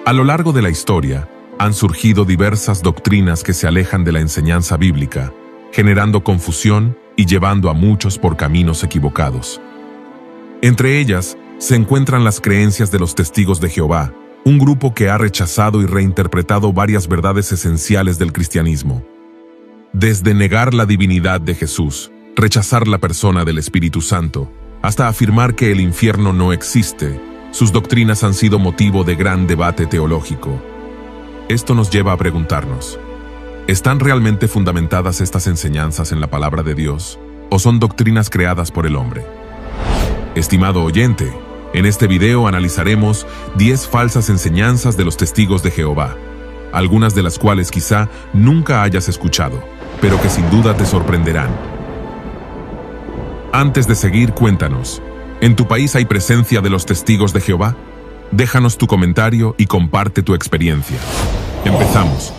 A lo largo de la historia, han surgido diversas doctrinas que se alejan de la enseñanza bíblica, generando confusión y llevando a muchos por caminos equivocados. Entre ellas, se encuentran las creencias de los Testigos de Jehová, un grupo que ha rechazado y reinterpretado varias verdades esenciales del cristianismo. Desde negar la divinidad de Jesús, rechazar la persona del Espíritu Santo, hasta afirmar que el infierno no existe, sus doctrinas han sido motivo de gran debate teológico. Esto nos lleva a preguntarnos, ¿están realmente fundamentadas estas enseñanzas en la palabra de Dios o son doctrinas creadas por el hombre? Estimado oyente, en este video analizaremos 10 falsas enseñanzas de los Testigos de Jehová, algunas de las cuales quizá nunca hayas escuchado, pero que sin duda te sorprenderán. Antes de seguir, cuéntanos, ¿en tu país hay presencia de los Testigos de Jehová? Déjanos tu comentario y comparte tu experiencia. Empezamos.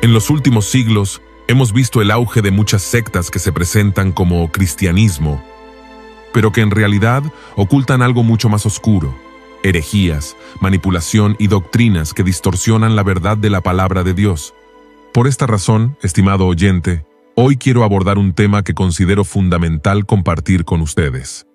En los últimos siglos, hemos visto el auge de muchas sectas que se presentan como cristianismo, pero que en realidad ocultan algo mucho más oscuro: herejías, manipulación y doctrinas que distorsionan la verdad de la palabra de Dios. Por esta razón, estimado oyente, hoy quiero abordar un tema que considero fundamental compartir con ustedes.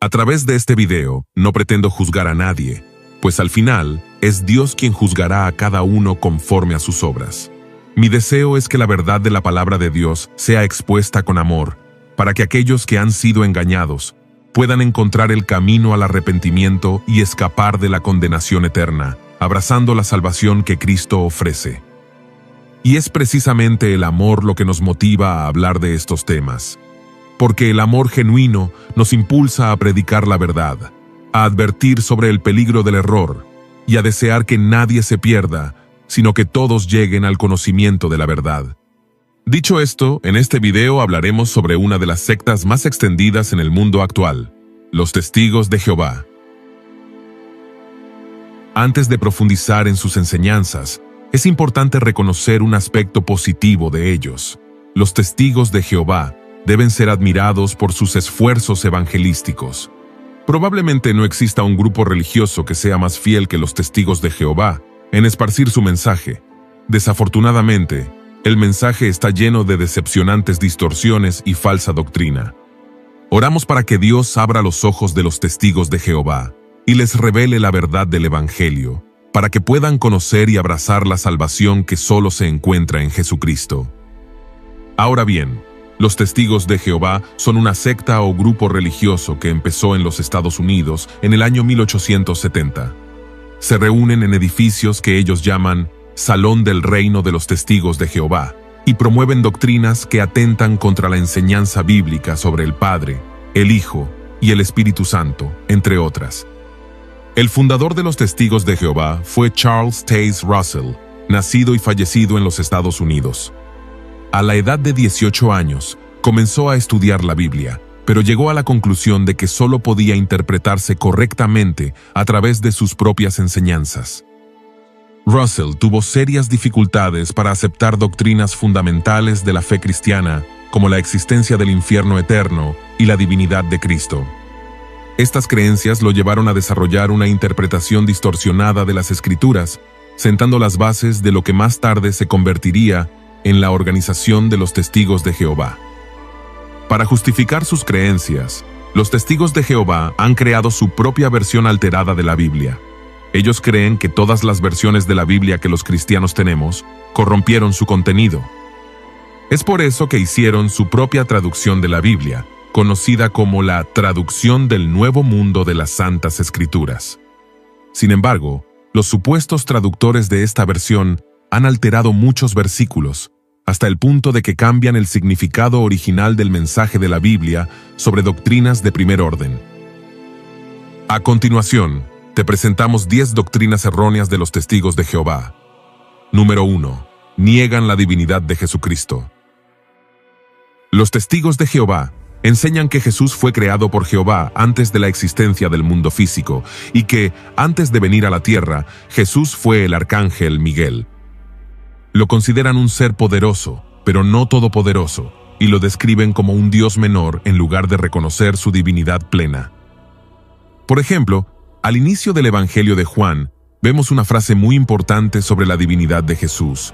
A través de este video, no pretendo juzgar a nadie, pues al final, es Dios quien juzgará a cada uno conforme a sus obras. Mi deseo es que la verdad de la palabra de Dios sea expuesta con amor, para que aquellos que han sido engañados puedan encontrar el camino al arrepentimiento y escapar de la condenación eterna, abrazando la salvación que Cristo ofrece. Y es precisamente el amor lo que nos motiva a hablar de estos temas, porque el amor genuino nos impulsa a predicar la verdad, a advertir sobre el peligro del error y a desear que nadie se pierda, sino que todos lleguen al conocimiento de la verdad. Dicho esto, en este video hablaremos sobre una de las sectas más extendidas en el mundo actual, los Testigos de Jehová. Antes de profundizar en sus enseñanzas, es importante reconocer un aspecto positivo de ellos. Los Testigos de Jehová deben ser admirados por sus esfuerzos evangelísticos. Probablemente no exista un grupo religioso que sea más fiel que los Testigos de Jehová en esparcir su mensaje. Desafortunadamente, el mensaje está lleno de decepcionantes distorsiones y falsa doctrina. Oramos para que Dios abra los ojos de los Testigos de Jehová y les revele la verdad del Evangelio, para que puedan conocer y abrazar la salvación que solo se encuentra en Jesucristo. Ahora bien, los Testigos de Jehová son una secta o grupo religioso que empezó en los Estados Unidos en el año 1870. Se reúnen en edificios que ellos llaman Salón del Reino de los Testigos de Jehová y promueven doctrinas que atentan contra la enseñanza bíblica sobre el Padre, el Hijo y el Espíritu Santo, entre otras. El fundador de los Testigos de Jehová fue Charles Taze Russell, nacido y fallecido en los Estados Unidos. A la edad de 18 años, comenzó a estudiar la Biblia, pero llegó a la conclusión de que solo podía interpretarse correctamente a través de sus propias enseñanzas. Russell tuvo serias dificultades para aceptar doctrinas fundamentales de la fe cristiana, como la existencia del infierno eterno y la divinidad de Cristo. Estas creencias lo llevaron a desarrollar una interpretación distorsionada de las Escrituras, sentando las bases de lo que más tarde se convertiría en la organización de los Testigos de Jehová. Para justificar sus creencias, los Testigos de Jehová han creado su propia versión alterada de la Biblia. Ellos creen que todas las versiones de la Biblia que los cristianos tenemos corrompieron su contenido. Es por eso que hicieron su propia traducción de la Biblia, conocida como la Traducción del Nuevo Mundo de las Santas Escrituras. Sin embargo, los supuestos traductores de esta versión han alterado muchos versículos, hasta el punto de que cambian el significado original del mensaje de la Biblia sobre doctrinas de primer orden. A continuación, te presentamos 10 doctrinas erróneas de los Testigos de Jehová. Número 1. Niegan la divinidad de Jesucristo. Los Testigos de Jehová enseñan que Jesús fue creado por Jehová antes de la existencia del mundo físico y que, antes de venir a la tierra, Jesús fue el arcángel Miguel. Lo consideran un ser poderoso, pero no todopoderoso, y lo describen como un Dios menor en lugar de reconocer su divinidad plena. Por ejemplo, al inicio del Evangelio de Juan, vemos una frase muy importante sobre la divinidad de Jesús.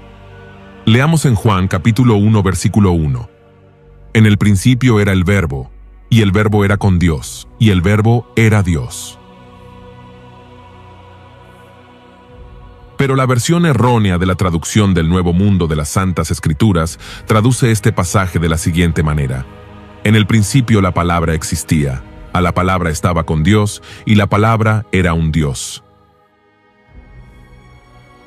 Leamos en Juan capítulo 1, versículo 1. En el principio era el Verbo, y el Verbo era con Dios, y el Verbo era Dios. Pero la versión errónea de la traducción del Nuevo Mundo de las Santas Escrituras traduce este pasaje de la siguiente manera. En el principio la palabra existía, a la palabra estaba con Dios, y la palabra era un Dios.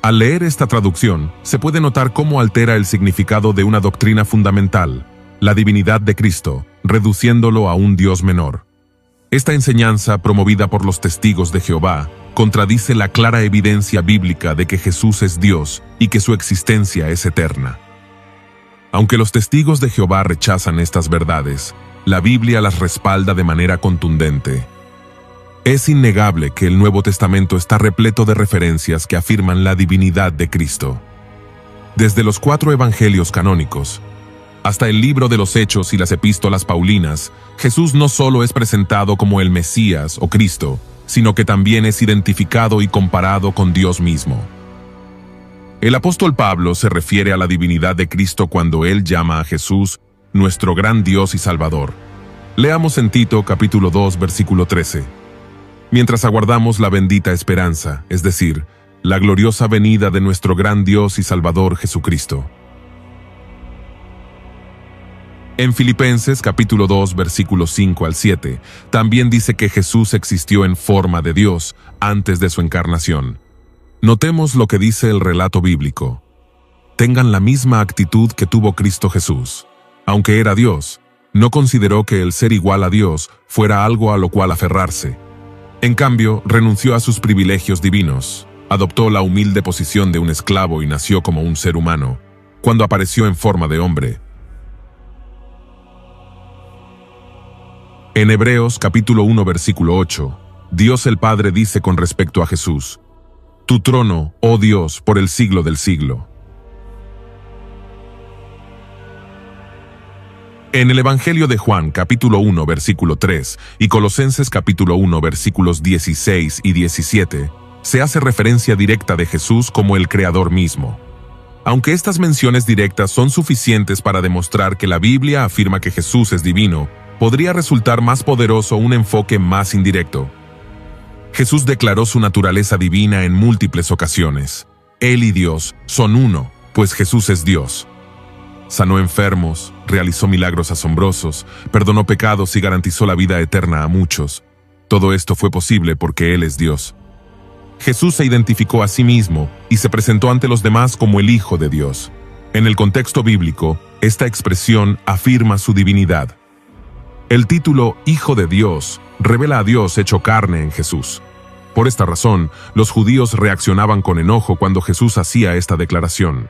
Al leer esta traducción, se puede notar cómo altera el significado de una doctrina fundamental, la divinidad de Cristo, reduciéndolo a un Dios menor. Esta enseñanza, promovida por los testigos de Jehová, contradice la clara evidencia bíblica de que Jesús es Dios y que su existencia es eterna. Aunque los testigos de Jehová rechazan estas verdades, la Biblia las respalda de manera contundente. Es innegable que el Nuevo Testamento está repleto de referencias que afirman la divinidad de Cristo. Desde los 4 evangelios canónicos hasta el libro de los Hechos y las epístolas paulinas, Jesús no solo es presentado como el Mesías o Cristo, sino que también es identificado y comparado con Dios mismo. El apóstol Pablo se refiere a la divinidad de Cristo cuando él llama a Jesús nuestro gran Dios y Salvador. Leamos en Tito capítulo 2, versículo 13. Mientras aguardamos la bendita esperanza, es decir, la gloriosa venida de nuestro gran Dios y Salvador Jesucristo. En Filipenses capítulo 2, versículos 5 al 7, también dice que Jesús existió en forma de Dios antes de su encarnación. Notemos lo que dice el relato bíblico. Tengan la misma actitud que tuvo Cristo Jesús. Aunque era Dios, no consideró que el ser igual a Dios fuera algo a lo cual aferrarse. En cambio, renunció a sus privilegios divinos, adoptó la humilde posición de un esclavo y nació como un ser humano, cuando apareció en forma de hombre. En Hebreos capítulo 1, versículo 8, Dios el Padre dice con respecto a Jesús: Tu trono, oh Dios, por el siglo del siglo. En el Evangelio de Juan, capítulo 1, versículo 3, y Colosenses capítulo 1, versículos 16 y 17, se hace referencia directa de Jesús como el Creador mismo. Aunque estas menciones directas son suficientes para demostrar que la Biblia afirma que Jesús es divino, podría resultar más poderoso un enfoque más indirecto. Jesús declaró su naturaleza divina en múltiples ocasiones. Él y Dios son uno, pues Jesús es Dios. Sanó enfermos, realizó milagros asombrosos, perdonó pecados y garantizó la vida eterna a muchos. Todo esto fue posible porque Él es Dios. Jesús se identificó a sí mismo y se presentó ante los demás como el Hijo de Dios. En el contexto bíblico, esta expresión afirma su divinidad. El título Hijo de Dios revela a Dios hecho carne en Jesús. Por esta razón, los judíos reaccionaban con enojo cuando Jesús hacía esta declaración.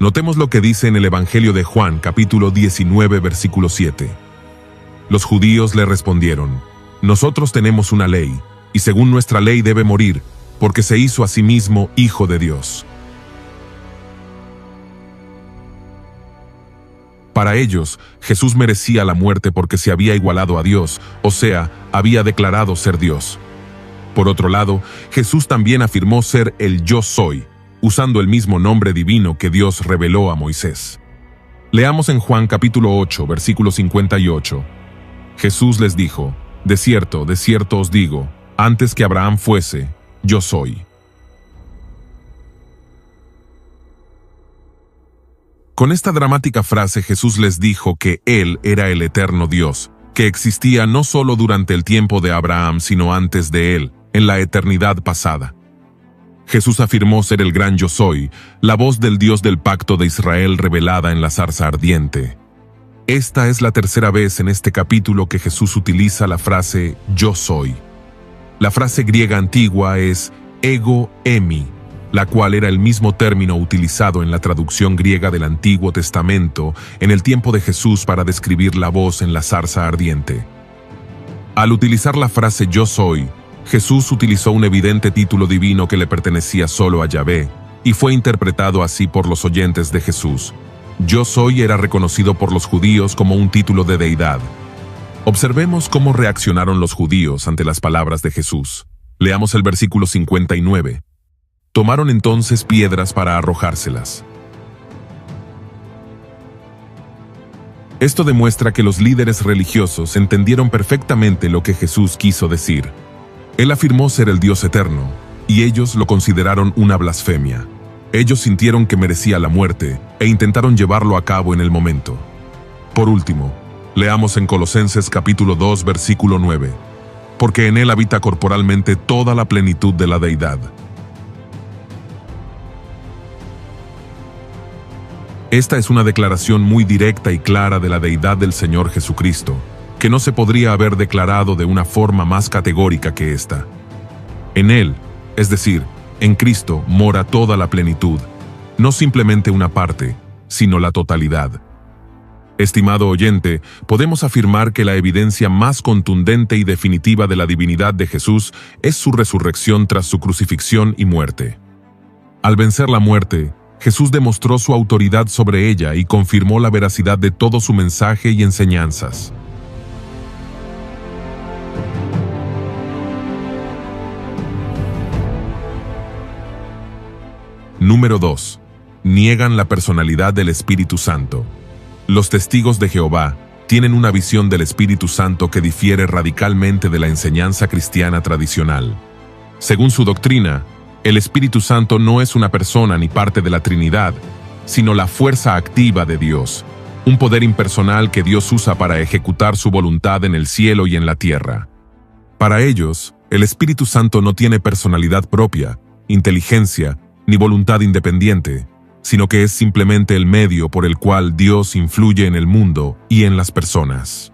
Notemos lo que dice en el Evangelio de Juan, capítulo 19, versículo 7. Los judíos le respondieron: Nosotros tenemos una ley, y según nuestra ley debe morir, porque se hizo a sí mismo Hijo de Dios. Para ellos, Jesús merecía la muerte porque se había igualado a Dios, o sea, había declarado ser Dios. Por otro lado, Jesús también afirmó ser el Yo Soy, usando el mismo nombre divino que Dios reveló a Moisés. Leamos en Juan capítulo 8, versículo 58. Jesús les dijo: de cierto os digo, antes que Abraham fuese, yo soy. Con esta dramática frase Jesús les dijo que Él era el eterno Dios, que existía no solo durante el tiempo de Abraham, sino antes de él, en la eternidad pasada. Jesús afirmó ser el gran Yo Soy, la voz del Dios del pacto de Israel revelada en la zarza ardiente. Esta es la tercera vez en este capítulo que Jesús utiliza la frase Yo Soy. La frase griega antigua es ego eimi, la cual era el mismo término utilizado en la traducción griega del Antiguo Testamento en el tiempo de Jesús para describir la voz en la zarza ardiente. Al utilizar la frase Yo Soy, Jesús utilizó un evidente título divino que le pertenecía solo a Yahvé, y fue interpretado así por los oyentes de Jesús. Yo soy era reconocido por los judíos como un título de deidad. Observemos cómo reaccionaron los judíos ante las palabras de Jesús. Leamos el versículo 59. Tomaron entonces piedras para arrojárselas. Esto demuestra que los líderes religiosos entendieron perfectamente lo que Jesús quiso decir. Él afirmó ser el Dios eterno, y ellos lo consideraron una blasfemia. Ellos sintieron que merecía la muerte e intentaron llevarlo a cabo en el momento. Por último, leamos en Colosenses capítulo 2, versículo 9. Porque en él habita corporalmente toda la plenitud de la deidad. Esta es una declaración muy directa y clara de la deidad del Señor Jesucristo, que no se podría haber declarado de una forma más categórica que esta. En Él, es decir, en Cristo, mora toda la plenitud, no simplemente una parte, sino la totalidad. Estimado oyente, podemos afirmar que la evidencia más contundente y definitiva de la divinidad de Jesús es su resurrección tras su crucifixión y muerte. Al vencer la muerte, Jesús demostró su autoridad sobre ella y confirmó la veracidad de todo su mensaje y enseñanzas. Número 2. Niegan la personalidad del Espíritu Santo. Los testigos de Jehová tienen una visión del Espíritu Santo que difiere radicalmente de la enseñanza cristiana tradicional. Según su doctrina, el Espíritu Santo no es una persona ni parte de la Trinidad, sino la fuerza activa de Dios, un poder impersonal que Dios usa para ejecutar su voluntad en el cielo y en la tierra. Para ellos, el Espíritu Santo no tiene personalidad propia, inteligencia, ni voluntad independiente, sino que es simplemente el medio por el cual Dios influye en el mundo y en las personas.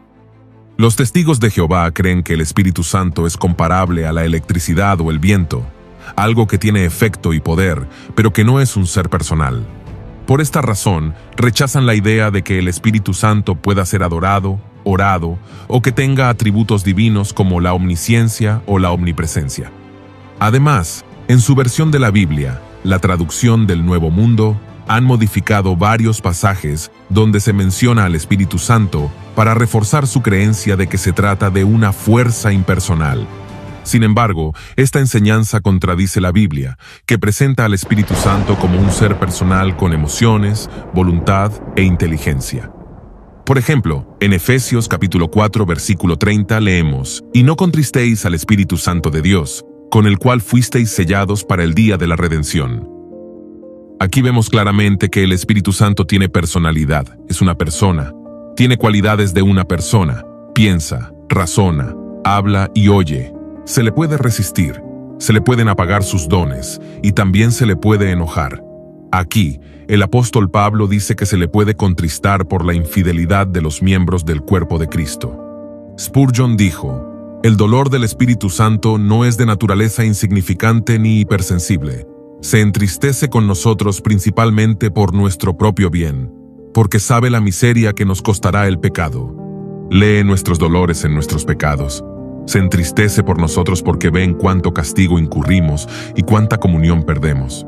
Los testigos de Jehová creen que el Espíritu Santo es comparable a la electricidad o el viento, algo que tiene efecto y poder, pero que no es un ser personal. Por esta razón, rechazan la idea de que el Espíritu Santo pueda ser adorado, orado, o que tenga atributos divinos como la omnisciencia o la omnipresencia. Además, en su versión de la Biblia, la traducción del Nuevo Mundo, han modificado varios pasajes donde se menciona al Espíritu Santo para reforzar su creencia de que se trata de una fuerza impersonal. Sin embargo, esta enseñanza contradice la Biblia, que presenta al Espíritu Santo como un ser personal con emociones, voluntad e inteligencia. Por ejemplo, en Efesios capítulo 4, versículo 30 leemos: «Y no contristéis al Espíritu Santo de Dios, con el cual fuisteis sellados para el día de la redención». Aquí vemos claramente que el Espíritu Santo tiene personalidad, es una persona, tiene cualidades de una persona, piensa, razona, habla y oye. Se le puede resistir, se le pueden apagar sus dones y también se le puede enojar. Aquí, el apóstol Pablo dice que se le puede contristar por la infidelidad de los miembros del cuerpo de Cristo. Spurgeon dijo: «El dolor del Espíritu Santo no es de naturaleza insignificante ni hipersensible. Se entristece con nosotros principalmente por nuestro propio bien, porque sabe la miseria que nos costará el pecado. Lee nuestros dolores en nuestros pecados. Se entristece por nosotros porque ve en cuánto castigo incurrimos y cuánta comunión perdemos».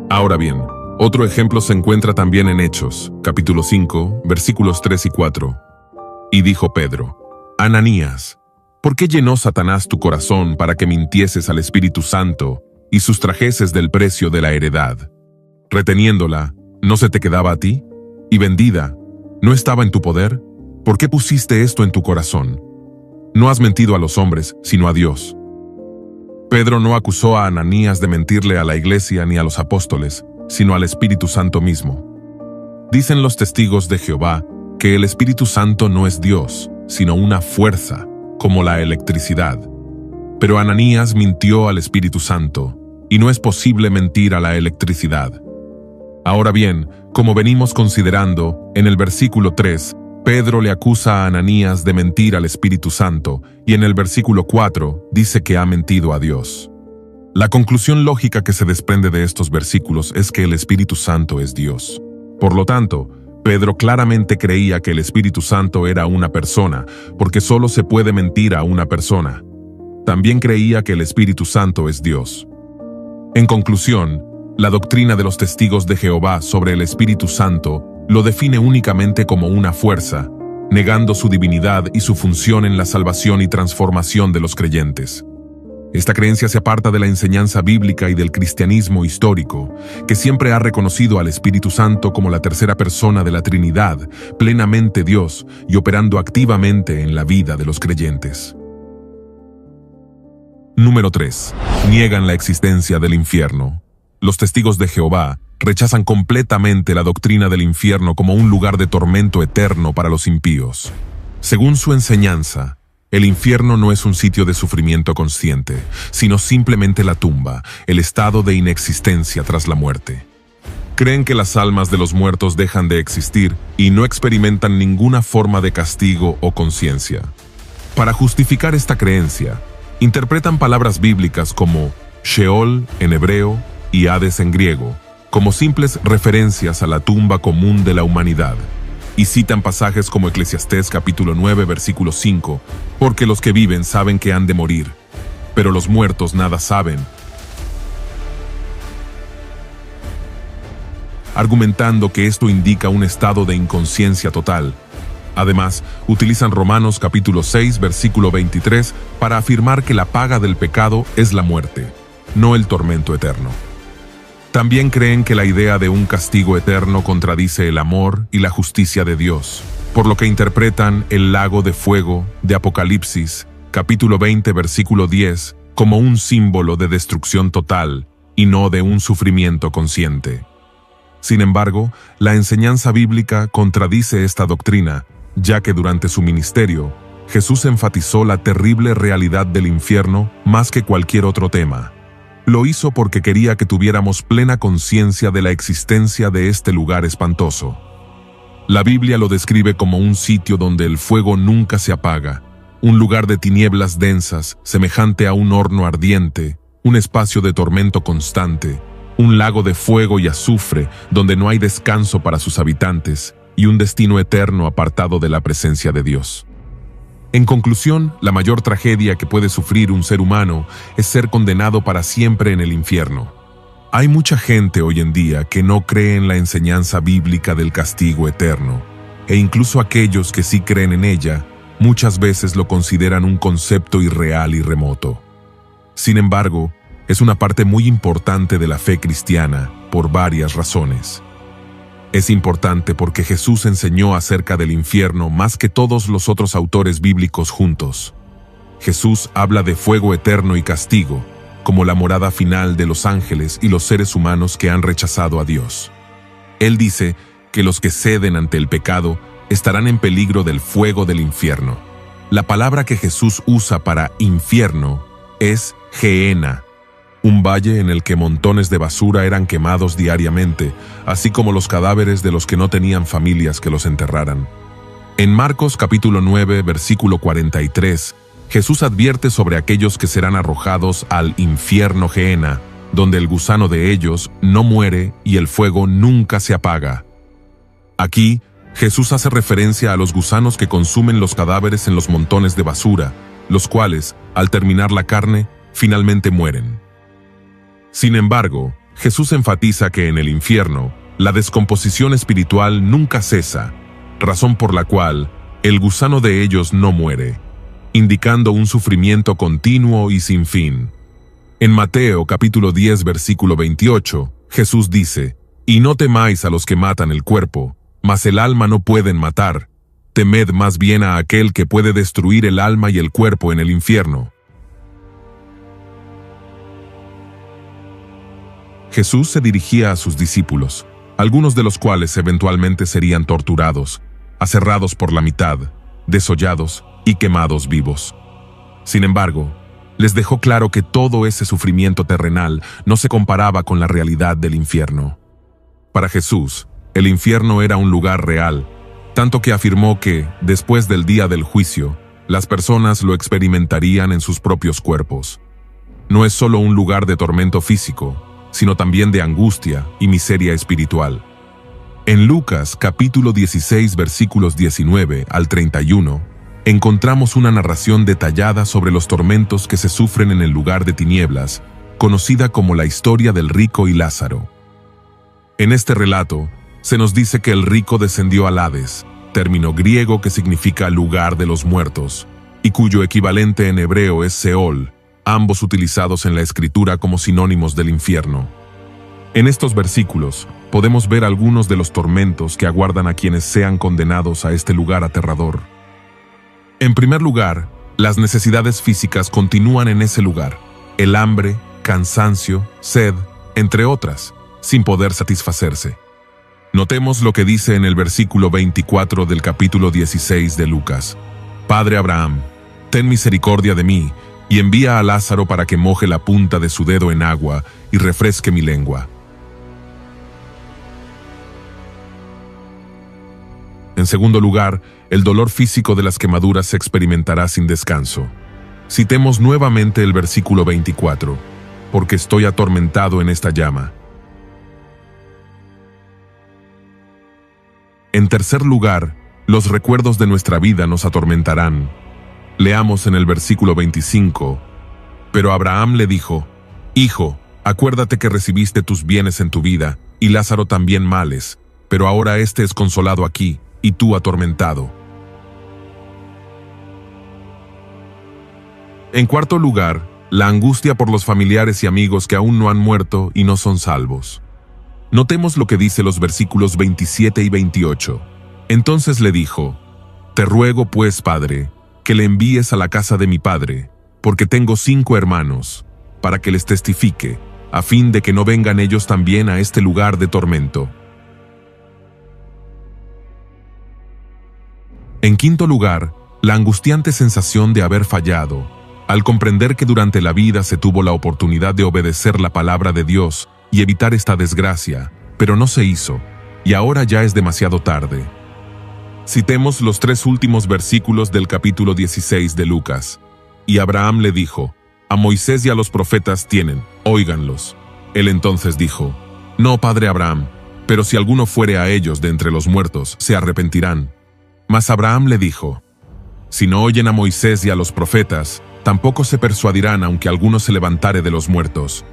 Ahora bien, otro ejemplo se encuentra también en Hechos, capítulo 5, versículos 3 y 4. «Y dijo Pedro: Ananías, ¿por qué llenó Satanás tu corazón para que mintieses al Espíritu Santo y sustrajeses del precio de la heredad? Reteniéndola, ¿no se te quedaba a ti? Y vendida, ¿no estaba en tu poder? ¿Por qué pusiste esto en tu corazón? No has mentido a los hombres, sino a Dios». Pedro no acusó a Ananías de mentirle a la iglesia ni a los apóstoles, sino al Espíritu Santo mismo. Dicen los testigos de Jehová que el Espíritu Santo no es Dios, sino una fuerza, como la electricidad. Pero Ananías mintió al Espíritu Santo, y no es posible mentir a la electricidad. Ahora bien, como venimos considerando, en el versículo 3, Pedro le acusa a Ananías de mentir al Espíritu Santo, y en el versículo 4 dice que ha mentido a Dios. La conclusión lógica que se desprende de estos versículos es que el Espíritu Santo es Dios. Por lo tanto, Pedro claramente creía que el Espíritu Santo era una persona, porque solo se puede mentir a una persona. También creía que el Espíritu Santo es Dios. En conclusión, la doctrina de los testigos de Jehová sobre el Espíritu Santo lo define únicamente como una fuerza, negando su divinidad y su función en la salvación y transformación de los creyentes. Esta creencia se aparta de la enseñanza bíblica y del cristianismo histórico, que siempre ha reconocido al Espíritu Santo como la tercera persona de la Trinidad, plenamente Dios y operando activamente en la vida de los creyentes. Número 3. Niegan la existencia del infierno. Los testigos de Jehová rechazan completamente la doctrina del infierno como un lugar de tormento eterno para los impíos. Según su enseñanza, el infierno no es un sitio de sufrimiento consciente, sino simplemente la tumba, el estado de inexistencia tras la muerte. Creen que las almas de los muertos dejan de existir y no experimentan ninguna forma de castigo o conciencia. Para justificar esta creencia, interpretan palabras bíblicas como Sheol en hebreo y Hades en griego, como simples referencias a la tumba común de la humanidad, y citan pasajes como Eclesiastés capítulo 9 versículo 5, porque los que viven saben que han de morir, pero los muertos nada saben, argumentando que esto indica un estado de inconsciencia total. Además, utilizan Romanos capítulo 6 versículo 23 para afirmar que la paga del pecado es la muerte, no el tormento eterno. También creen que la idea de un castigo eterno contradice el amor y la justicia de Dios, por lo que interpretan el lago de fuego de Apocalipsis, capítulo 20, versículo 10, como un símbolo de destrucción total y no de un sufrimiento consciente. Sin embargo, la enseñanza bíblica contradice esta doctrina, ya que durante su ministerio, Jesús enfatizó la terrible realidad del infierno más que cualquier otro tema. Lo hizo porque quería que tuviéramos plena conciencia de la existencia de este lugar espantoso. La Biblia lo describe como un sitio donde el fuego nunca se apaga, un lugar de tinieblas densas, semejante a un horno ardiente, un espacio de tormento constante, un lago de fuego y azufre donde no hay descanso para sus habitantes, y un destino eterno apartado de la presencia de Dios. En conclusión, la mayor tragedia que puede sufrir un ser humano es ser condenado para siempre en el infierno. Hay mucha gente hoy en día que no cree en la enseñanza bíblica del castigo eterno, e incluso aquellos que sí creen en ella, muchas veces lo consideran un concepto irreal y remoto. Sin embargo, es una parte muy importante de la fe cristiana por varias razones. Es importante porque Jesús enseñó acerca del infierno más que todos los otros autores bíblicos juntos. Jesús habla de fuego eterno y castigo, como la morada final de los ángeles y los seres humanos que han rechazado a Dios. Él dice que los que ceden ante el pecado estarán en peligro del fuego del infierno. La palabra que Jesús usa para infierno es Gehenna, un valle en el que montones de basura eran quemados diariamente, así como los cadáveres de los que no tenían familias que los enterraran. En Marcos capítulo 9, versículo 43, Jesús advierte sobre aquellos que serán arrojados al infierno Gehenna, donde el gusano de ellos no muere y el fuego nunca se apaga. Aquí, Jesús hace referencia a los gusanos que consumen los cadáveres en los montones de basura, los cuales, al terminar la carne, finalmente mueren. Sin embargo, Jesús enfatiza que en el infierno, la descomposición espiritual nunca cesa, razón por la cual el gusano de ellos no muere, indicando un sufrimiento continuo y sin fin. En Mateo capítulo 10 versículo 28, Jesús dice: «Y no temáis a los que matan el cuerpo, mas el alma no pueden matar. Temed más bien a aquel que puede destruir el alma y el cuerpo en el infierno». Jesús se dirigía a sus discípulos, algunos de los cuales eventualmente serían torturados, aserrados por la mitad, desollados y quemados vivos. Sin embargo, les dejó claro que todo ese sufrimiento terrenal no se comparaba con la realidad del infierno. Para Jesús, el infierno era un lugar real, tanto que afirmó que, después del día del juicio, las personas lo experimentarían en sus propios cuerpos. No es solo un lugar de tormento físico, sino también de angustia y miseria espiritual. En Lucas capítulo 16 versículos 19 al 31, encontramos una narración detallada sobre los tormentos que se sufren en el lugar de tinieblas, conocida como la historia del rico y Lázaro. En este relato, se nos dice que el rico descendió al Hades, término griego que significa lugar de los muertos, y cuyo equivalente en hebreo es Seol, ambos utilizados en la Escritura como sinónimos del infierno. En estos versículos podemos ver algunos de los tormentos que aguardan a quienes sean condenados a este lugar aterrador. En primer lugar, las necesidades físicas continúan en ese lugar: el hambre, cansancio, sed, entre otras, sin poder satisfacerse. Notemos lo que dice en el versículo 24 del capítulo 16 de Lucas. Padre Abraham, ten misericordia de mí, y envía a Lázaro para que moje la punta de su dedo en agua y refresque mi lengua. En segundo lugar, el dolor físico de las quemaduras se experimentará sin descanso. Citemos nuevamente el versículo 24, porque estoy atormentado en esta llama. En tercer lugar, los recuerdos de nuestra vida nos atormentarán. Leamos en el versículo 25, pero Abraham le dijo: Hijo, acuérdate que recibiste tus bienes en tu vida, y Lázaro también males, pero ahora éste es consolado aquí, y tú atormentado. En cuarto lugar, la angustia por los familiares y amigos que aún no han muerto y no son salvos. Notemos lo que dice los versículos 27 y 28. Entonces le dijo: Te ruego pues, Padre, que le envíes a la casa de mi padre, porque tengo 5 hermanos, para que les testifique, a fin de que no vengan ellos también a este lugar de tormento. En quinto lugar, la angustiante sensación de haber fallado, al comprender que durante la vida se tuvo la oportunidad de obedecer la palabra de Dios y evitar esta desgracia, pero no se hizo, y ahora ya es demasiado tarde. Citemos los 3 últimos versículos del capítulo 16 de Lucas. Y Abraham le dijo: A Moisés y a los profetas tienen, óiganlos. Él entonces dijo: No, padre Abraham, pero si alguno fuere a ellos de entre los muertos, se arrepentirán. Mas Abraham le dijo: Si no oyen a Moisés y a los profetas, tampoco se persuadirán aunque alguno se levantare de los muertos.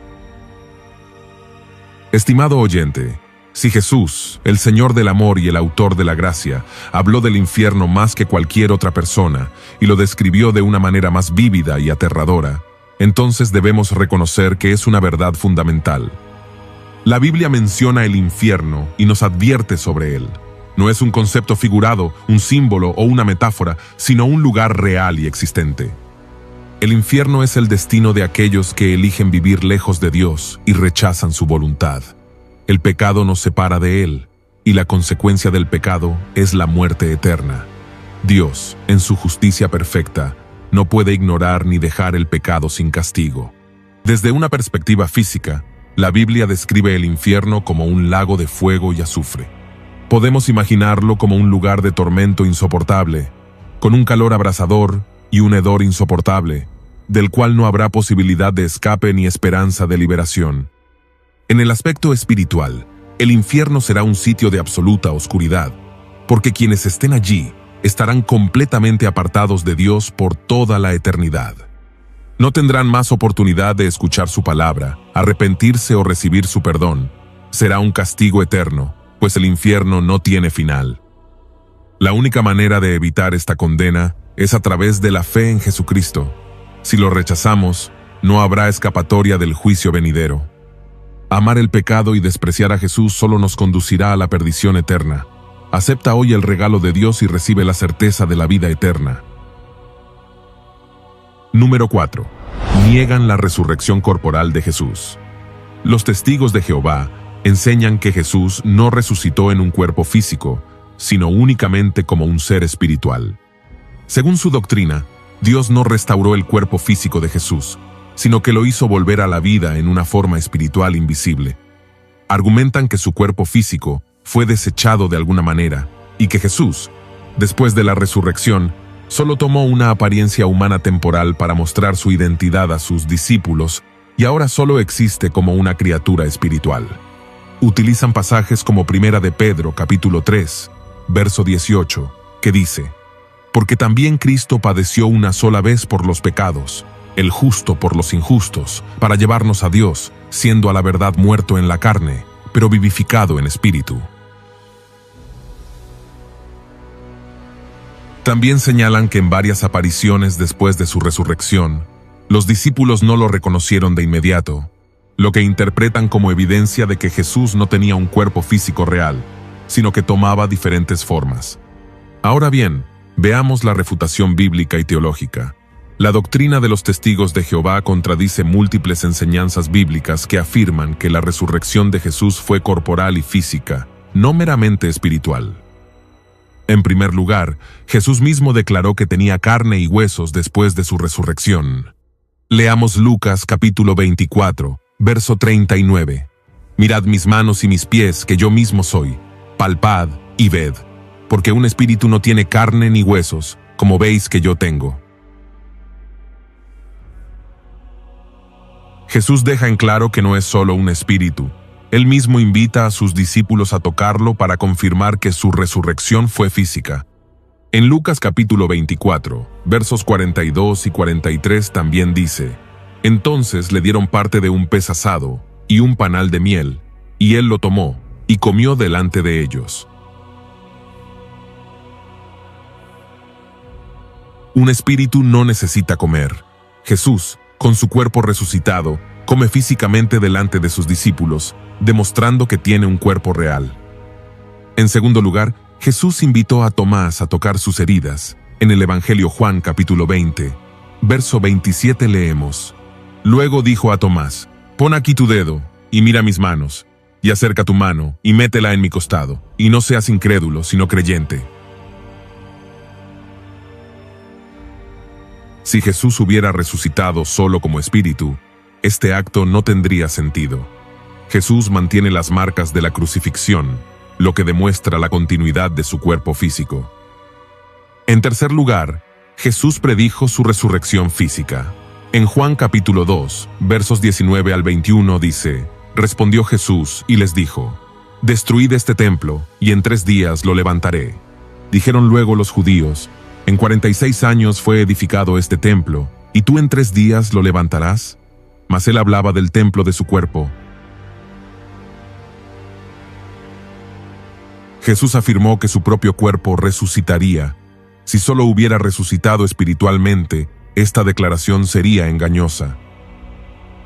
Estimado oyente, si Jesús, el Señor del amor y el autor de la gracia, habló del infierno más que cualquier otra persona y lo describió de una manera más vívida y aterradora, entonces debemos reconocer que es una verdad fundamental. La Biblia menciona el infierno y nos advierte sobre él. No es un concepto figurado, un símbolo o una metáfora, sino un lugar real y existente. El infierno es el destino de aquellos que eligen vivir lejos de Dios y rechazan su voluntad. El pecado nos separa de Él, y la consecuencia del pecado es la muerte eterna. Dios, en su justicia perfecta, no puede ignorar ni dejar el pecado sin castigo. Desde una perspectiva física, la Biblia describe el infierno como un lago de fuego y azufre. Podemos imaginarlo como un lugar de tormento insoportable, con un calor abrasador y un hedor insoportable, del cual no habrá posibilidad de escape ni esperanza de liberación. En el aspecto espiritual, el infierno será un sitio de absoluta oscuridad, porque quienes estén allí estarán completamente apartados de Dios por toda la eternidad. No tendrán más oportunidad de escuchar su palabra, arrepentirse o recibir su perdón. Será un castigo eterno, pues el infierno no tiene final. La única manera de evitar esta condena es a través de la fe en Jesucristo. Si lo rechazamos, no habrá escapatoria del juicio venidero. Amar el pecado y despreciar a Jesús solo nos conducirá a la perdición eterna. Acepta hoy el regalo de Dios y recibe la certeza de la vida eterna. Número 4. Niegan la resurrección corporal de Jesús. Los testigos de Jehová enseñan que Jesús no resucitó en un cuerpo físico, sino únicamente como un ser espiritual. Según su doctrina, Dios no restauró el cuerpo físico de Jesús, sino que lo hizo volver a la vida en una forma espiritual invisible. Argumentan que su cuerpo físico fue desechado de alguna manera, y que Jesús, después de la resurrección, solo tomó una apariencia humana temporal para mostrar su identidad a sus discípulos, y ahora solo existe como una criatura espiritual. Utilizan pasajes como 1 de Pedro, capítulo 3, verso 18, que dice: Porque también Cristo padeció una sola vez por los pecados, el justo por los injustos, para llevarnos a Dios, siendo a la verdad muerto en la carne, pero vivificado en espíritu. También señalan que en varias apariciones después de su resurrección, los discípulos no lo reconocieron de inmediato, lo que interpretan como evidencia de que Jesús no tenía un cuerpo físico real, sino que tomaba diferentes formas. Ahora bien, veamos la refutación bíblica y teológica. La doctrina de los testigos de Jehová contradice múltiples enseñanzas bíblicas que afirman que la resurrección de Jesús fue corporal y física, no meramente espiritual. En primer lugar, Jesús mismo declaró que tenía carne y huesos después de su resurrección. Leamos Lucas capítulo 24, verso 39. Mirad mis manos y mis pies, que yo mismo soy. Palpad y ved, porque un espíritu no tiene carne ni huesos, como veis que yo tengo. Jesús deja en claro que no es solo un espíritu. Él mismo invita a sus discípulos a tocarlo para confirmar que su resurrección fue física. En Lucas capítulo 24, versos 42 y 43 también dice: Entonces le dieron parte de un pez asado y un panal de miel, y él lo tomó y comió delante de ellos. Un espíritu no necesita comer. Jesús, con su cuerpo resucitado, come físicamente delante de sus discípulos, demostrando que tiene un cuerpo real. En segundo lugar, Jesús invitó a Tomás a tocar sus heridas. En el Evangelio Juan capítulo 20, verso 27 leemos: Luego dijo a Tomás: Pon aquí tu dedo, y mira mis manos, y acerca tu mano, y métela en mi costado, y no seas incrédulo, sino creyente. Si Jesús hubiera resucitado solo como espíritu, este acto no tendría sentido. Jesús mantiene las marcas de la crucifixión, lo que demuestra la continuidad de su cuerpo físico. En tercer lugar, Jesús predijo su resurrección física. En Juan capítulo 2, versos 19 al 21 dice: Respondió Jesús y les dijo: Destruid este templo, y en 3 días lo levantaré. Dijeron luego los judíos: En 46 años fue edificado este templo, ¿y tú en 3 días lo levantarás? Mas él hablaba del templo de su cuerpo. Jesús afirmó que su propio cuerpo resucitaría. Si solo hubiera resucitado espiritualmente, esta declaración sería engañosa.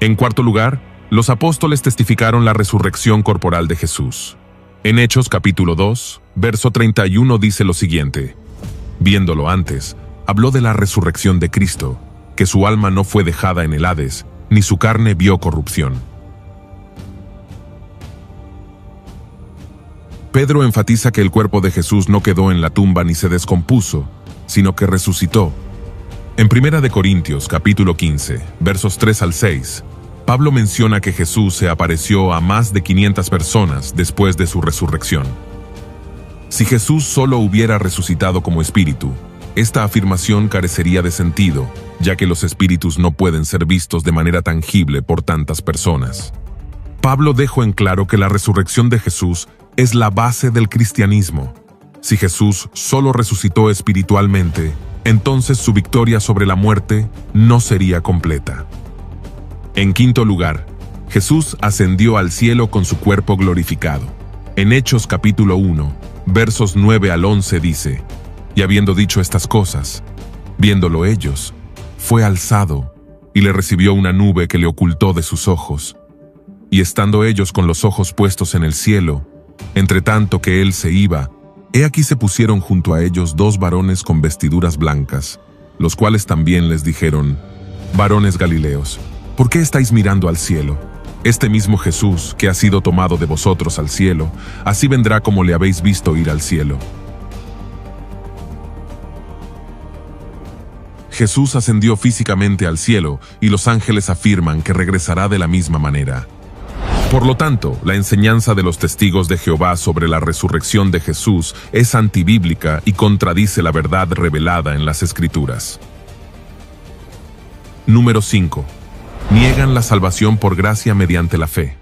En cuarto lugar, los apóstoles testificaron la resurrección corporal de Jesús. En Hechos capítulo 2, verso 31 dice lo siguiente: Viéndolo antes, habló de la resurrección de Cristo, que su alma no fue dejada en el Hades, ni su carne vio corrupción. Pedro enfatiza que el cuerpo de Jesús no quedó en la tumba ni se descompuso, sino que resucitó. En 1 Corintios capítulo 15, versos 3 al 6, Pablo menciona que Jesús se apareció a más de 500 personas después de su resurrección. Si Jesús solo hubiera resucitado como espíritu, esta afirmación carecería de sentido, ya que los espíritus no pueden ser vistos de manera tangible por tantas personas. Pablo dejó en claro que la resurrección de Jesús es la base del cristianismo. Si Jesús solo resucitó espiritualmente, entonces su victoria sobre la muerte no sería completa. En quinto lugar, Jesús ascendió al cielo con su cuerpo glorificado. En Hechos capítulo 1, versos 9 al 11 dice: Y habiendo dicho estas cosas, viéndolo ellos, fue alzado, y le recibió una nube que le ocultó de sus ojos. Y estando ellos con los ojos puestos en el cielo, entre tanto que él se iba, he aquí se pusieron junto a ellos 2 varones con vestiduras blancas, los cuales también les dijeron: Varones Galileos, ¿por qué estáis mirando al cielo? Este mismo Jesús, que ha sido tomado de vosotros al cielo, así vendrá como le habéis visto ir al cielo. Jesús ascendió físicamente al cielo, y los ángeles afirman que regresará de la misma manera. Por lo tanto, la enseñanza de los testigos de Jehová sobre la resurrección de Jesús es antibíblica y contradice la verdad revelada en las Escrituras. Número 5. Niegan la salvación por gracia mediante la fe.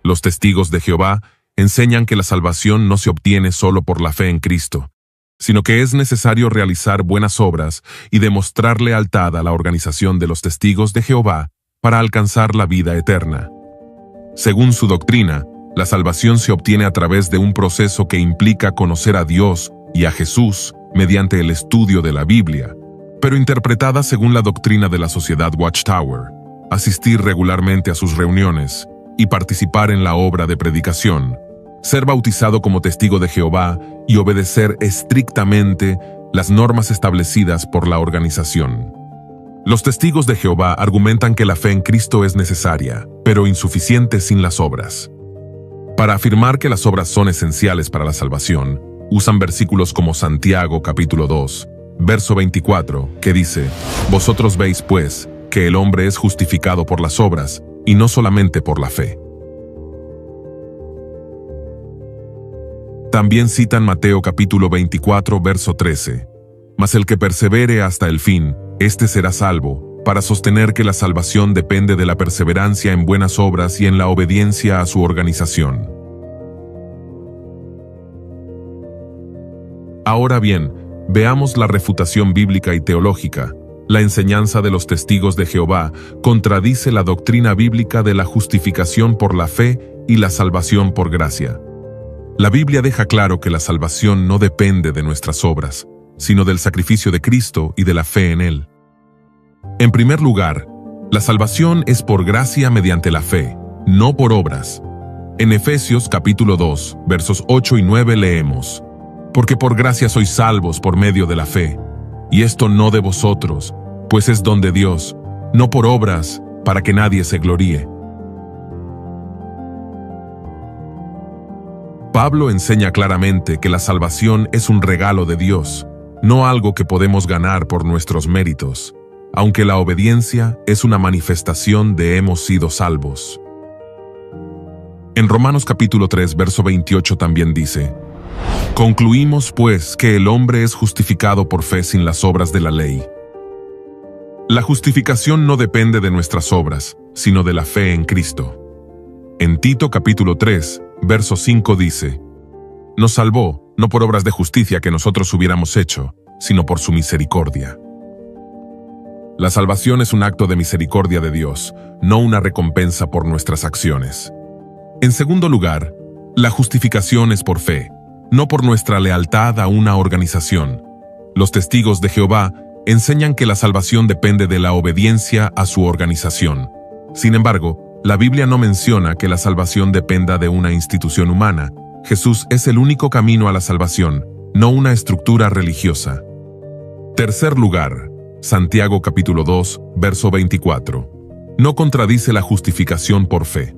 Los testigos de Jehová enseñan que la salvación no se obtiene solo por la fe en Cristo, sino que es necesario realizar buenas obras y demostrar lealtad a la organización de los testigos de Jehová para alcanzar la vida eterna. Según su doctrina, la salvación se obtiene a través de un proceso que implica conocer a Dios y a Jesús mediante el estudio de la Biblia, pero interpretada según la doctrina de la Sociedad Watchtower, asistir regularmente a sus reuniones y participar en la obra de predicación, ser bautizado como testigo de Jehová y obedecer estrictamente las normas establecidas por la organización. Los testigos de Jehová argumentan que la fe en Cristo es necesaria, pero insuficiente sin las obras. Para afirmar que las obras son esenciales para la salvación, usan versículos como Santiago capítulo 2, verso 24, que dice: «Vosotros veis, pues, que el hombre es justificado por las obras, y no solamente por la fe». También citan Mateo capítulo 24, verso 13. «Mas el que persevere hasta el fin, éste será salvo», para sostener que la salvación depende de la perseverancia en buenas obras y en la obediencia a su organización. Ahora bien, veamos la refutación bíblica y teológica. La enseñanza de los testigos de Jehová contradice la doctrina bíblica de la justificación por la fe y la salvación por gracia. La Biblia deja claro que la salvación no depende de nuestras obras, sino del sacrificio de Cristo y de la fe en Él. En primer lugar, la salvación es por gracia mediante la fe, no por obras. En Efesios capítulo 2, versos 8 y 9 leemos: «Porque por gracia sois salvos por medio de la fe, y esto no de vosotros, pues es don de Dios, no por obras, para que nadie se gloríe». Pablo enseña claramente que la salvación es un regalo de Dios, no algo que podemos ganar por nuestros méritos, aunque la obediencia es una manifestación de hemos sido salvos. En Romanos capítulo 3, verso 28 también dice: «Concluimos, pues, que el hombre es justificado por fe sin las obras de la ley». La justificación no depende de nuestras obras, sino de la fe en Cristo. En Tito capítulo 3, verso 5 dice: «Nos salvó, no por obras de justicia que nosotros hubiéramos hecho, sino por su misericordia». La salvación es un acto de misericordia de Dios, no una recompensa por nuestras acciones. En segundo lugar, la justificación es por fe, no por nuestra lealtad a una organización. Los testigos de Jehová enseñan que la salvación depende de la obediencia a su organización. Sin embargo, la Biblia no menciona que la salvación dependa de una institución humana. Jesús es el único camino a la salvación, no una estructura religiosa. Tercer lugar, Santiago capítulo 2, verso 24. No contradice la justificación por fe.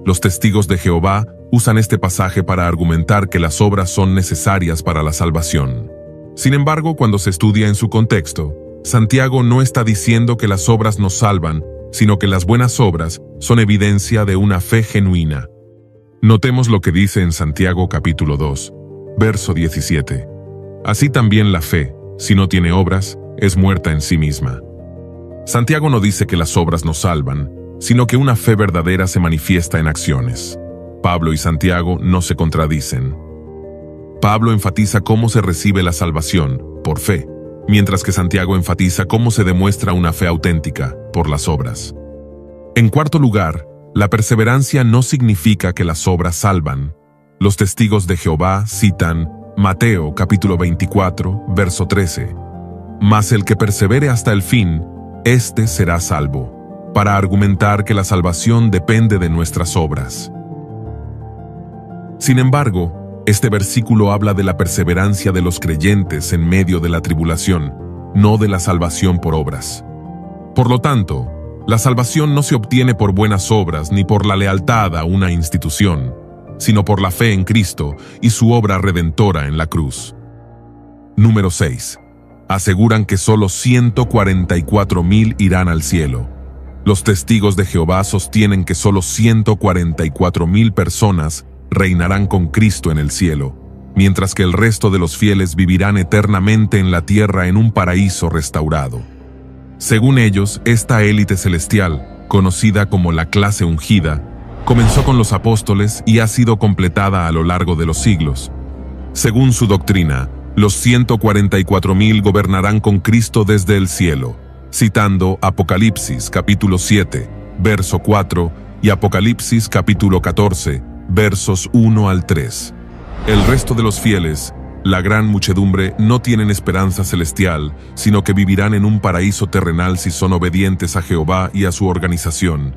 Los testigos de Jehová usan este pasaje para argumentar que las obras son necesarias para la salvación. Sin embargo, cuando se estudia en su contexto, Santiago no está diciendo que las obras nos salvan, sino que las buenas obras son evidencia de una fe genuina. Notemos lo que dice en Santiago capítulo 2, verso 17. «Así también la fe, si no tiene obras, es muerta en sí misma». Santiago no dice que las obras nos salvan, sino que una fe verdadera se manifiesta en acciones. Pablo y Santiago no se contradicen. Pablo enfatiza cómo se recibe la salvación, por fe, mientras que Santiago enfatiza cómo se demuestra una fe auténtica, por las obras. En cuarto lugar, la perseverancia no significa que las obras salvan. Los testigos de Jehová citan Mateo capítulo 24, verso 13. «Mas el que persevere hasta el fin, éste será salvo», para argumentar que la salvación depende de nuestras obras. Sin embargo, este versículo habla de la perseverancia de los creyentes en medio de la tribulación, no de la salvación por obras. Por lo tanto, la salvación no se obtiene por buenas obras ni por la lealtad a una institución, sino por la fe en Cristo y su obra redentora en la cruz. Número 6. Aseguran que solo 144,000 irán al cielo. Los testigos de Jehová sostienen que solo 144,000 personas reinarán con Cristo en el cielo, mientras que el resto de los fieles vivirán eternamente en la tierra en un paraíso restaurado. Según ellos, esta élite celestial, conocida como la clase ungida, comenzó con los apóstoles y ha sido completada a lo largo de los siglos. Según su doctrina, los 144,000 gobernarán con Cristo desde el cielo, citando Apocalipsis capítulo 7, verso 4 y Apocalipsis capítulo 14, versos 1 al 3. El resto de los fieles, La gran muchedumbre no tienen esperanza celestial, sino que vivirán en un paraíso terrenal si son obedientes a Jehová y a su organización.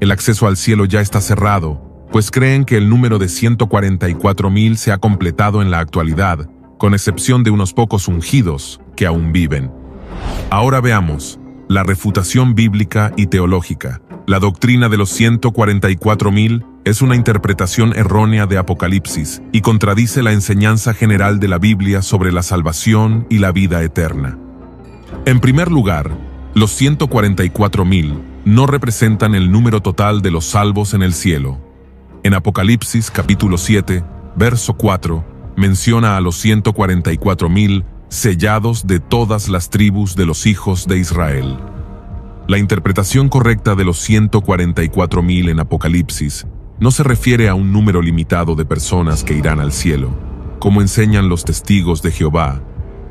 El acceso al cielo ya está cerrado, pues creen que el número de 144,000 se ha completado en la actualidad, con excepción de unos pocos ungidos que aún viven. Ahora veamos la refutación bíblica y teológica. La doctrina de los 144,000 es una interpretación errónea de Apocalipsis y contradice la enseñanza general de la Biblia sobre la salvación y la vida eterna. En primer lugar, los 144,000 no representan el número total de los salvos en el cielo. En Apocalipsis capítulo 7, verso 4, menciona a los 144,000 sellados de todas las tribus de los hijos de Israel. La interpretación correcta de los 144,000 en Apocalipsis no se refiere a un número limitado de personas que irán al cielo, como enseñan los testigos de Jehová,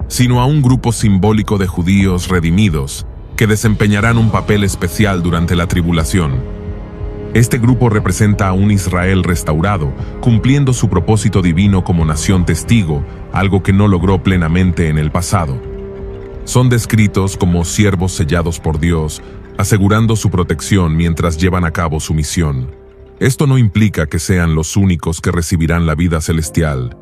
sino a un grupo simbólico de judíos redimidos que desempeñarán un papel especial durante la tribulación. Este grupo representa a un Israel restaurado, cumpliendo su propósito divino como nación testigo, algo que no logró plenamente en el pasado. Son descritos como siervos sellados por Dios, asegurando su protección mientras llevan a cabo su misión. Esto no implica que sean los únicos que recibirán la vida celestial,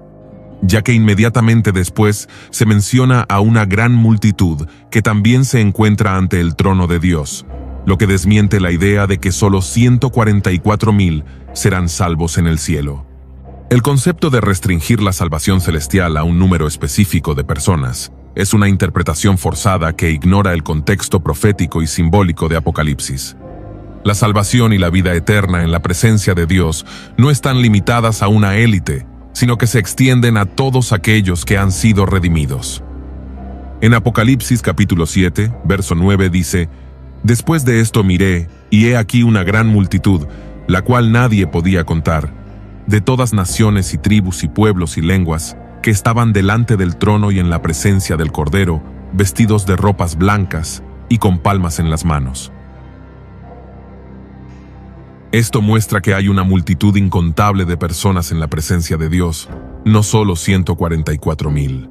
ya que inmediatamente después se menciona a una gran multitud que también se encuentra ante el trono de Dios, lo que desmiente la idea de que solo 144,000 serán salvos en el cielo. El concepto de restringir la salvación celestial a un número específico de personas es una interpretación forzada que ignora el contexto profético y simbólico de Apocalipsis. La salvación y la vida eterna en la presencia de Dios no están limitadas a una élite, sino que se extienden a todos aquellos que han sido redimidos. En Apocalipsis capítulo 7, verso 9 dice: «Después de esto miré, y he aquí una gran multitud, la cual nadie podía contar, de todas naciones y tribus y pueblos y lenguas, que estaban delante del trono y en la presencia del Cordero, vestidos de ropas blancas y con palmas en las manos». Esto muestra que hay una multitud incontable de personas en la presencia de Dios, no solo 144,000.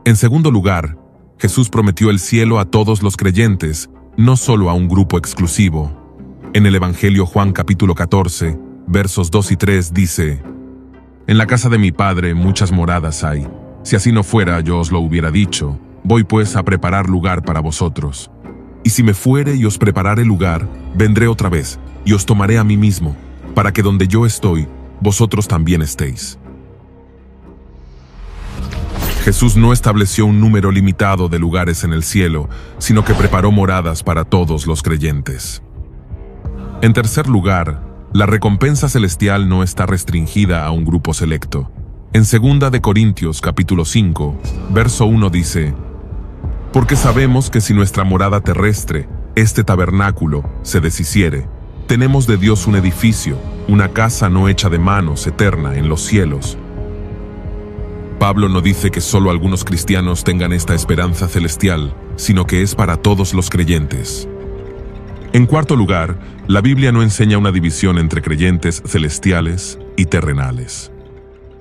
En segundo lugar, Jesús prometió el cielo a todos los creyentes, no solo a un grupo exclusivo. En el Evangelio Juan capítulo 14, versos 2 y 3 dice: «En la casa de mi Padre muchas moradas hay. Si así no fuera, yo os lo hubiera dicho. Voy pues a preparar lugar para vosotros. Y si me fuere y os preparare lugar, vendré otra vez, y os tomaré a mí mismo, para que donde yo estoy, vosotros también estéis». Jesús no estableció un número limitado de lugares en el cielo, sino que preparó moradas para todos los creyentes. En tercer lugar, la recompensa celestial no está restringida a un grupo selecto. En 2 de Corintios capítulo 5, verso 1 dice: «Porque sabemos que si nuestra morada terrestre, este tabernáculo, se deshiciere, tenemos de Dios un edificio, una casa no hecha de manos, eterna en los cielos». Pablo no dice que solo algunos cristianos tengan esta esperanza celestial, sino que es para todos los creyentes. En cuarto lugar, la Biblia no enseña una división entre creyentes celestiales y terrenales.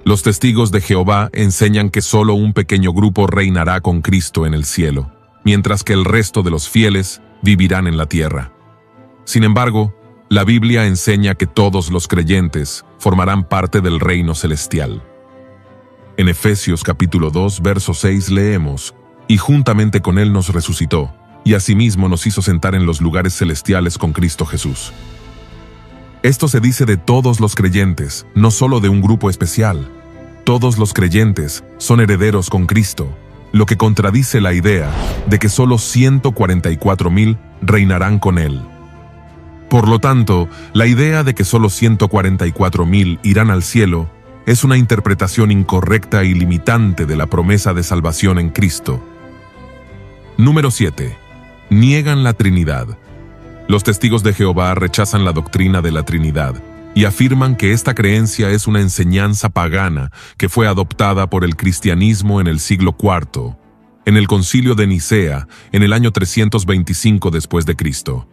Los testigos de Jehová enseñan que solo un pequeño grupo reinará con Cristo en el cielo, mientras que el resto de los fieles vivirán en la tierra. Sin embargo, la Biblia enseña que todos los creyentes formarán parte del reino celestial. En Efesios capítulo 2, verso 6 leemos: «Y juntamente con Él nos resucitó, y asimismo nos hizo sentar en los lugares celestiales con Cristo Jesús». Esto se dice de todos los creyentes, no solo de un grupo especial. Todos los creyentes son herederos con Cristo, lo que contradice la idea de que solo 144,000 reinarán con Él. Por lo tanto, la idea de que solo 144,000 irán al cielo es una interpretación incorrecta y limitante de la promesa de salvación en Cristo. Número 7. Niegan la Trinidad. Los testigos de Jehová rechazan la doctrina de la Trinidad y afirman que esta creencia es una enseñanza pagana que fue adoptada por el cristianismo en el siglo IV, en el Concilio de Nicea, en el año 325 después de Cristo.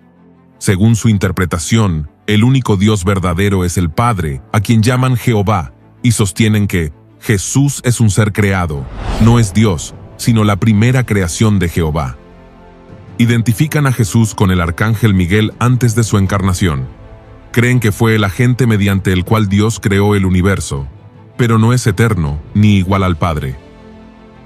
Según su interpretación, el único Dios verdadero es el Padre, a quien llaman Jehová, y sostienen que Jesús es un ser creado, no es Dios, sino la primera creación de Jehová. Identifican a Jesús con el arcángel Miguel antes de su encarnación. Creen que fue el agente mediante el cual Dios creó el universo, pero no es eterno ni igual al Padre.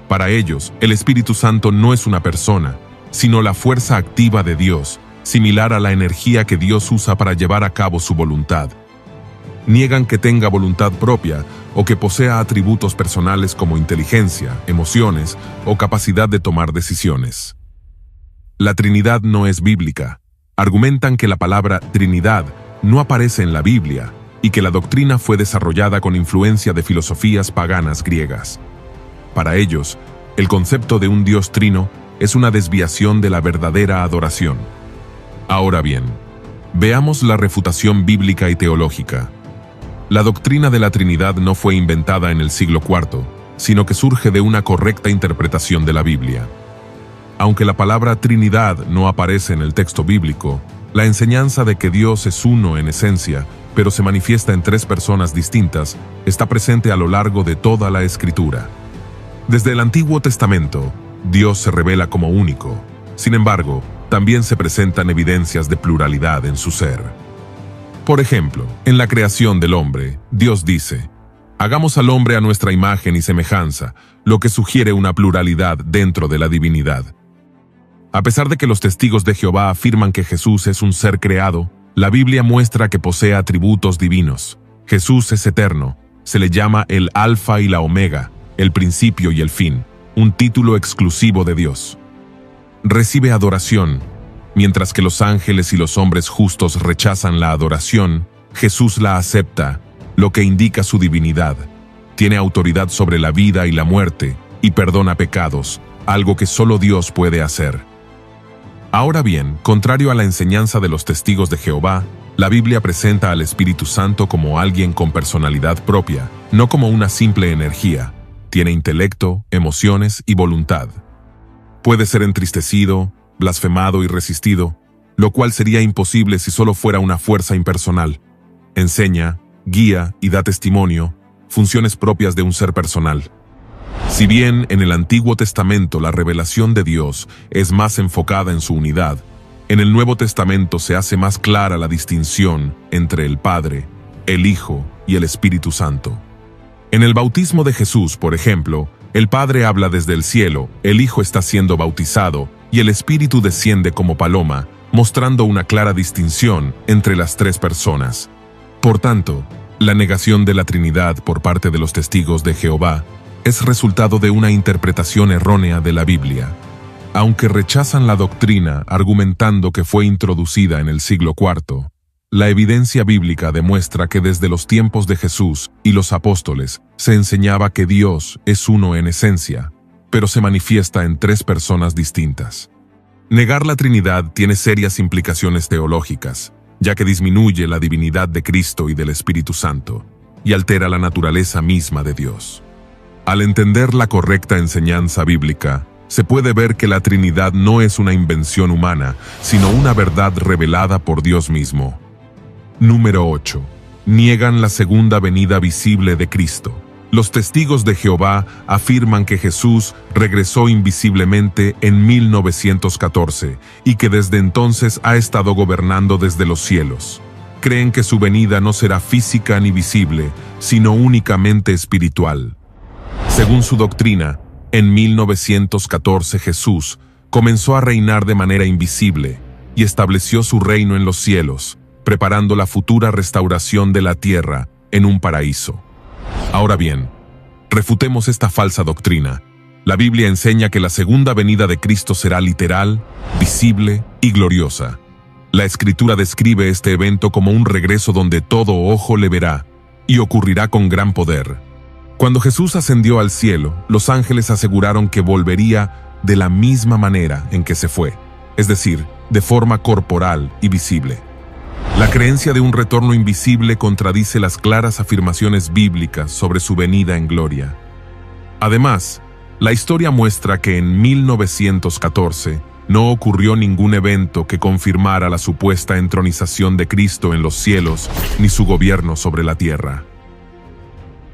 Para ellos, el Espíritu Santo no es una persona, sino la fuerza activa de Dios, similar a la energía que Dios usa para llevar a cabo su voluntad. Niegan que tenga voluntad propia o que posea atributos personales como inteligencia, emociones o capacidad de tomar decisiones. La Trinidad no es bíblica. Argumentan que la palabra Trinidad no aparece en la Biblia y que la doctrina fue desarrollada con influencia de filosofías paganas griegas. Para ellos, el concepto de un Dios trino es una desviación de la verdadera adoración. Ahora bien, veamos la refutación bíblica y teológica. La doctrina de la Trinidad no fue inventada en el siglo IV, sino que surge de una correcta interpretación de la Biblia. Aunque la palabra Trinidad no aparece en el texto bíblico, la enseñanza de que Dios es uno en esencia, pero se manifiesta en tres personas distintas, está presente a lo largo de toda la Escritura. Desde el Antiguo Testamento, Dios se revela como único. Sin embargo, también se presentan evidencias de pluralidad en su ser. Por ejemplo, en la creación del hombre, Dios dice: «Hagamos al hombre a nuestra imagen y semejanza», lo que sugiere una pluralidad dentro de la divinidad. A pesar de que los testigos de Jehová afirman que Jesús es un ser creado, la Biblia muestra que posee atributos divinos. Jesús es eterno, se le llama el Alfa y la Omega, el principio y el fin, un título exclusivo de Dios. Recibe adoración. Mientras que los ángeles y los hombres justos rechazan la adoración, Jesús la acepta, lo que indica su divinidad. Tiene autoridad sobre la vida y la muerte, y perdona pecados, algo que solo Dios puede hacer. Ahora bien, contrario a la enseñanza de los testigos de Jehová, la Biblia presenta al Espíritu Santo como alguien con personalidad propia, no como una simple energía. Tiene intelecto, emociones y voluntad. Puede ser entristecido, blasfemado y resistido, lo cual sería imposible si solo fuera una fuerza impersonal. Enseña, guía y da testimonio, funciones propias de un ser personal. Si bien en el Antiguo Testamento la revelación de Dios es más enfocada en su unidad, en el Nuevo Testamento se hace más clara la distinción entre el Padre, el Hijo y el Espíritu Santo. En el bautismo de Jesús, por ejemplo, el Padre habla desde el cielo, el Hijo está siendo bautizado y el Espíritu desciende como paloma, mostrando una clara distinción entre las tres personas. Por tanto, la negación de la Trinidad por parte de los testigos de Jehová es resultado de una interpretación errónea de la Biblia. Aunque rechazan la doctrina argumentando que fue introducida en el siglo IV, la evidencia bíblica demuestra que desde los tiempos de Jesús y los apóstoles se enseñaba que Dios es uno en esencia, pero se manifiesta en tres personas distintas. Negar la Trinidad tiene serias implicaciones teológicas, ya que disminuye la divinidad de Cristo y del Espíritu Santo, y altera la naturaleza misma de Dios. Al entender la correcta enseñanza bíblica, se puede ver que la Trinidad no es una invención humana, sino una verdad revelada por Dios mismo. Número 8. Niegan la segunda venida visible de Cristo. Los testigos de Jehová afirman que Jesús regresó invisiblemente en 1914 y que desde entonces ha estado gobernando desde los cielos. Creen que su venida no será física ni visible, sino únicamente espiritual. Según su doctrina, en 1914 Jesús comenzó a reinar de manera invisible y estableció su reino en los cielos, preparando la futura restauración de la tierra en un paraíso. Ahora bien, refutemos esta falsa doctrina. La Biblia enseña que la segunda venida de Cristo será literal, visible y gloriosa. La Escritura describe este evento como un regreso donde todo ojo le verá, y ocurrirá con gran poder. Cuando Jesús ascendió al cielo, los ángeles aseguraron que volvería de la misma manera en que se fue, es decir, de forma corporal y visible. La creencia de un retorno invisible contradice las claras afirmaciones bíblicas sobre su venida en gloria. Además, la historia muestra que en 1914 no ocurrió ningún evento que confirmara la supuesta entronización de Cristo en los cielos ni su gobierno sobre la tierra.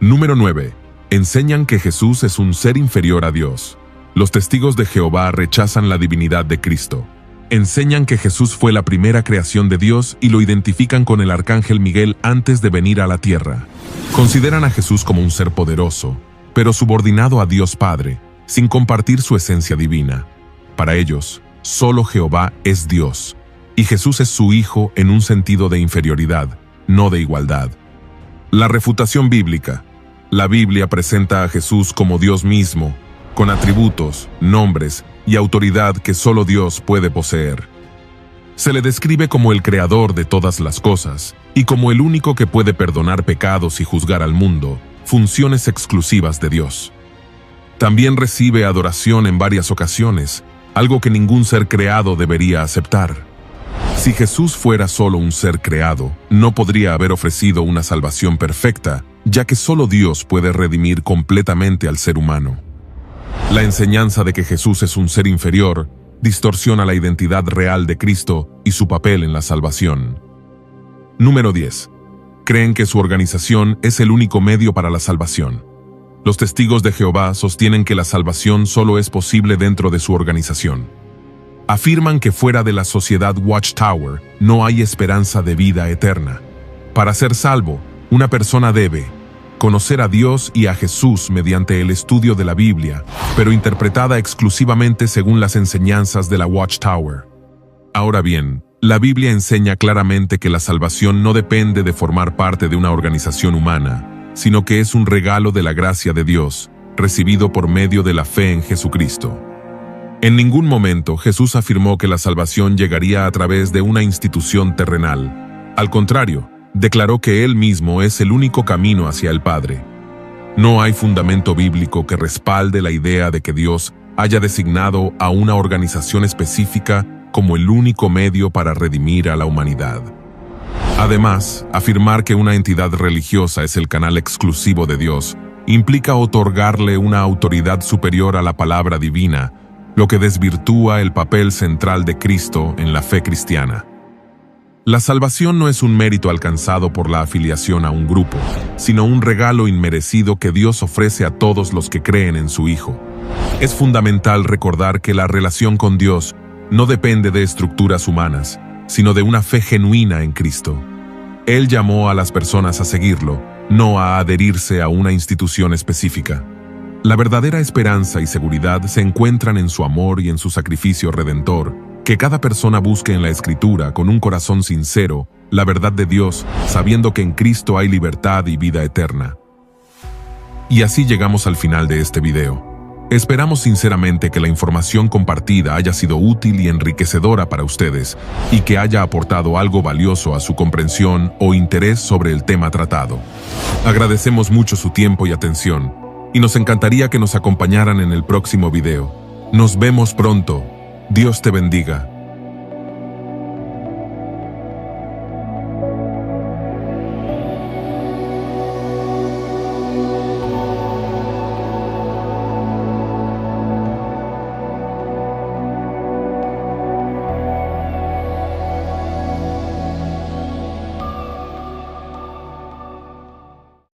Número 9. Enseñan que Jesús es un ser inferior a Dios. Los testigos de Jehová rechazan la divinidad de Cristo. Enseñan que Jesús fue la primera creación de Dios y lo identifican con el arcángel Miguel antes de venir a la tierra. Consideran a Jesús como un ser poderoso, pero subordinado a Dios Padre, sin compartir su esencia divina. Para ellos, solo Jehová es Dios, y Jesús es su Hijo en un sentido de inferioridad, no de igualdad. La refutación bíblica. La Biblia presenta a Jesús como Dios mismo, con atributos, nombres y autoridad que solo Dios puede poseer. Se le describe como el creador de todas las cosas y como el único que puede perdonar pecados y juzgar al mundo, funciones exclusivas de Dios. También recibe adoración en varias ocasiones, algo que ningún ser creado debería aceptar. Si Jesús fuera solo un ser creado, no podría haber ofrecido una salvación perfecta, ya que solo Dios puede redimir completamente al ser humano. La enseñanza de que Jesús es un ser inferior distorsiona la identidad real de Cristo y su papel en la salvación. Número 10. Creen que su organización es el único medio para la salvación. Los testigos de Jehová sostienen que la salvación solo es posible dentro de su organización. Afirman que fuera de la sociedad Watchtower no hay esperanza de vida eterna. Para ser salvo, una persona debe conocer a Dios y a Jesús mediante el estudio de la Biblia, pero interpretada exclusivamente según las enseñanzas de la Watchtower. Ahora bien, la Biblia enseña claramente que la salvación no depende de formar parte de una organización humana, sino que es un regalo de la gracia de Dios, recibido por medio de la fe en Jesucristo. En ningún momento Jesús afirmó que la salvación llegaría a través de una institución terrenal. Al contrario, declaró que Él mismo es el único camino hacia el Padre. No hay fundamento bíblico que respalde la idea de que Dios haya designado a una organización específica como el único medio para redimir a la humanidad. Además, afirmar que una entidad religiosa es el canal exclusivo de Dios implica otorgarle una autoridad superior a la palabra divina, lo que desvirtúa el papel central de Cristo en la fe cristiana. La salvación no es un mérito alcanzado por la afiliación a un grupo, sino un regalo inmerecido que Dios ofrece a todos los que creen en su Hijo. Es fundamental recordar que la relación con Dios no depende de estructuras humanas, sino de una fe genuina en Cristo. Él llamó a las personas a seguirlo, no a adherirse a una institución específica. La verdadera esperanza y seguridad se encuentran en su amor y en su sacrificio redentor. Que cada persona busque en la Escritura, con un corazón sincero, la verdad de Dios, sabiendo que en Cristo hay libertad y vida eterna. Y así llegamos al final de este video. Esperamos sinceramente que la información compartida haya sido útil y enriquecedora para ustedes, y que haya aportado algo valioso a su comprensión o interés sobre el tema tratado. Agradecemos mucho su tiempo y atención, y nos encantaría que nos acompañaran en el próximo video. Nos vemos pronto. Dios te bendiga.